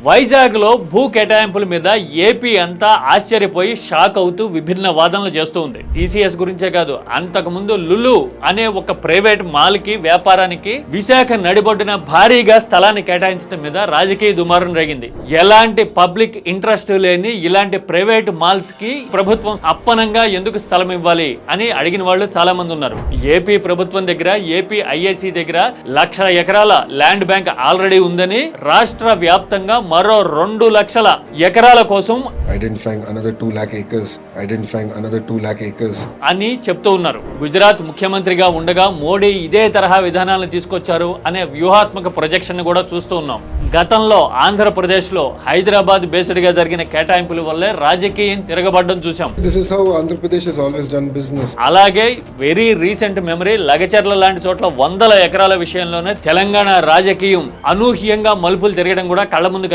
వైజాగ్ లో భూ కేటాయింపుల మీద ఏపీ అంతా ఆశ్చర్యపోయి షాక్ అవుతూ విభిన్న వాదనలు చేస్తూ ఉంది. టీసీఎస్ గురించే కాదు, అంతకు ముందు లులు అనే ఒక ప్రైవేట్ మాల్ కి వ్యాపారానికి విశాఖ నడిబొడ్డున భారీగా స్థలాన్ని కేటాయించడం మీద రాజకీయ దుమారం రేగింది. ఎలాంటి పబ్లిక్ ఇంట్రెస్ట్ లేని ఇలాంటి ప్రైవేట్ మాల్స్ కి ప్రభుత్వం అప్పనంగా ఎందుకు స్థలం ఇవ్వాలి అని అడిగిన వాళ్ళు చాలా మంది ఉన్నారు. ఏపీ ప్రభుత్వం దగ్గర, ఏపీ ఐఏసీ దగ్గర 1,00,000 ఎకరాల ల్యాండ్ బ్యాంక్ ఆల్రెడీ ఉందని, రాష్ట్ర వ్యాప్తంగా మరో 2 లక్షల ఎకరాల కోసం identifying another 2 lakh acres అని చెప్తూ ఉన్నారు. గుజరాత్ ముఖ్యమంత్రిగా ఉండగా మోడీ ఇదే తరహా విధానాలను తీసుకొచ్చారు అనే వ్యూహాత్మక ప్రొజెక్షన్ కూడా చూస్తూ ఉన్నాం. గతంలో ఆంధ్రప్రదేశ్ లో హైదరాబాద్ బేస్డ్ గా జరిగిన కేటాయింపుల వల్లే రాజకీయం తిరగబడ్డం చూసాం. This is how Andhra Pradesh has always done business. అలాగే వెరీ రీసెంట్ మెమరీ లగచర్ల లాంటి చోట్ల 100 ఎకరాల విషయంలోనే తెలంగాణ రాజకీయం అనూహ్యంగా మలుపులు తిరగడం కూడా కళ్ళ ముందు